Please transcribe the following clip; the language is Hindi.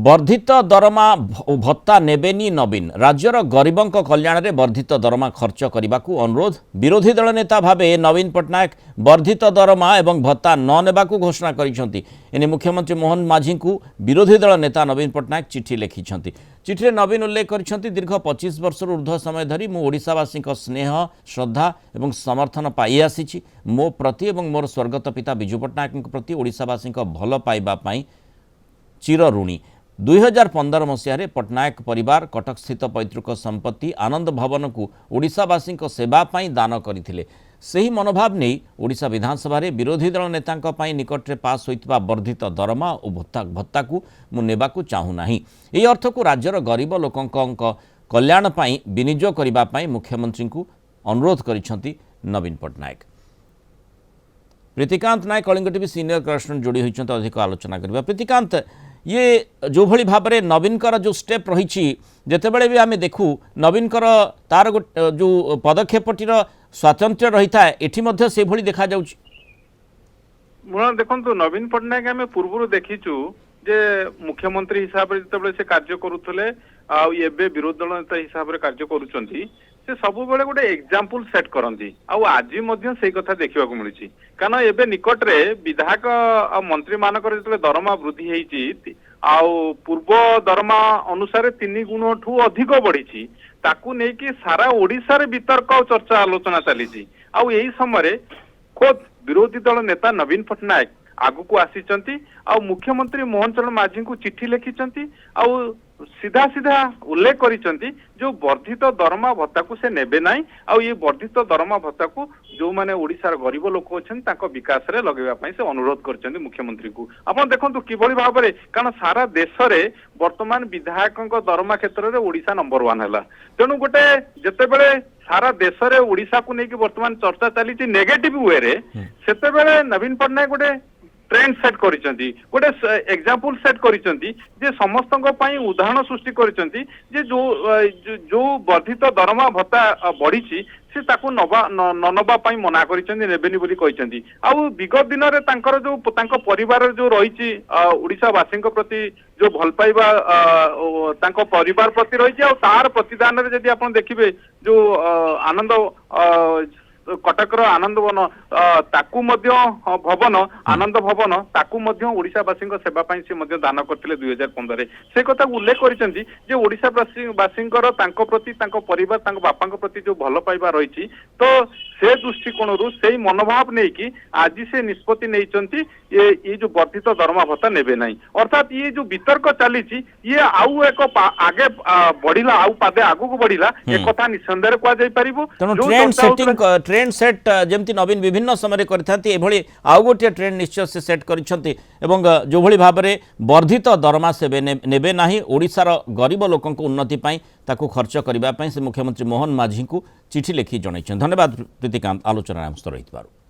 वर्धित दरमा भत्ता नेबेनी नवीन राज्यर गरीबों कल्याण में वर्धित दरमा खर्च करने को अनुरोध विरोधी दल नेता भावे नवीन पट्टनायक वर्धित दरमा एवं भत्ता न नेबाकू घोषणा करिसेंती। एने मुख्यमंत्री मोहन माझी को विरोधी दल नेता नवीन पट्टनायक चिठी लिखिसेंती। चिठी नवीन उल्लेख करिसेंती दीर्घ 25 वर्ष ऊर्ध्व समय धरी मु ओडिशावासी स्नेह श्रद्धा एवं समर्थन पाई आसी मो प्रति एवं मोर स्वर्गत पिता विजु पट्टनायक प्रति ओडिशावासी भल पाइबा पई चिर ऋणी। 2015 मसीह पट्टनायक परिवार कटक स्थित पैतृक संपत्ति आनंद भवन को ओडिशावासी सेवा पाई दान करथिले। सही मनोभाव नहीं ओडिशा विधानसभा रे विरोधी दल नेतांक पाई निकट रे पास होइतबा वर्धित दरमा और भत्ता को मु नेबाकू चाहू नाही। एही अर्थ को राज्यर गरीब लोकंक कल्याण पाई विनियोग करिबा पाई मुख्यमंत्री को अनुरोध करिसेंती नवीन पट्टनायक। प्रीतिकांत नायक कलिंग टीवी सीनियर करेस्पॉन्डेंट जोड़ी होइछन्त अधिक आलोचना करबा। प्रीतिकांत ये जो भली भाव में नवीनकर जो स्टेप रही जितेबले भी आम देखू नवीनकर तार जो पदक्षेपटीर स्वातंत्र्य रही था एठी मध्य से भली देखा जाउछि। देखो नवीन पट्टनायक आम पूर्व देखीचु जे मुख्यमंत्री हिसाब से जितेबाला से कार्य करुले आबे विरोधी दल नेता हिसाब से कार्य करुचंती से सब बेले गोटे एग्जांपल सेट करती आज से कथा देखा मिली। कारण एबे निकट रे विधायक मंत्री मानकर जो दरमा वृद्धि होती पूर्व दरमा अनुसार 3 गुण ठू अधिक बढ़ी ताकू नहीं सारा ओडिशा रे वितर्क चर्चा आलोचना चली। यही समय खोद विरोधी दल नेता नवीन पट्टनायक आगु को आसी मुख्यमंत्री मोहन चरण माझी को चिट्ठी लिखिं सीधा सीधा उल्लेख करिसेंती जो वर्धित दरमा भत्ता को से नेबे नाही ये वर्धित दरमा भत्ता को जो माने ओडिशार गरीब लोक अछन ताको विकास रे लगेबा पई से अनुरोध करचंती मुख्यमंत्री को। आपण देखंतु किबळी भाव रे कारण सारा देश रे वर्तमान विधायकक दरमा क्षेत्र रे ओडिशा नंबर 1 हैला। तेनु गोटे जतेबेले सारा देश रे ओडिशा को नेकी वर्तमान चर्चा चली नेगेटिव वे रे सेतेबेले नवीन पट्टनायक गोटे ट्रेंड सेट करिसेंती गोटे एग्जांपल सेट करिसेंती जे समस्तक पई उदाहरण सृष्टि करिसेंती जे जो वर्धित दरमा भत्ता बढ़ी से ताकू नवा पई मना करिसेंती नेबेनी बोली कहिसेंती। आ विगत दिन रे तांकर जो तांको परिवार जो रहिछि ओडिशा वासी प्रति जो भल पाइबा तांको परिवार प्रति रहिछि आ तार प्रतिदान रे जदि आपण देखिबे जो आनंद कटकर आनंद भवन ताकू मध्य भवन आनंद भवन ताकू मध्य ओडिशावासी सेवा पाई से मध्य दान करथिले 2015 से कथा उल्लेख करिसेंती जे ओडिशावासी प्रति तांको परिवार तांको बापा प्रति जो भल पाइबा रही तो से दृष्टिकोण से मनोभाव नहीं कि आज से निष्पत्ति नहीं ये जो वर्धित दरमा भत्ता नेबे नहीं अर्थात ये जो वितर्क चली ये आउ एक आगे बढ़िला आउ पादे आगु को बढ़िला एक कथा निसंदेह कह जाई परिबो। ट्रेंड सेट जमती नवीन विभिन्न समय करथांती एभली आउ गोटे ट्रेंड निश्चय से सेट करिसंती एवं जो भली भाव में वर्धित दरमा से नेबे नाही ओडिशार गरीब लोकंक उन्नति पाई ताकू खर्च करबा पाई से मुख्यमंत्री मोहन माझी को चिठी लिखि जणाइछन। धन्यवाद प्रीतिकांत आलोचना रहितबारु।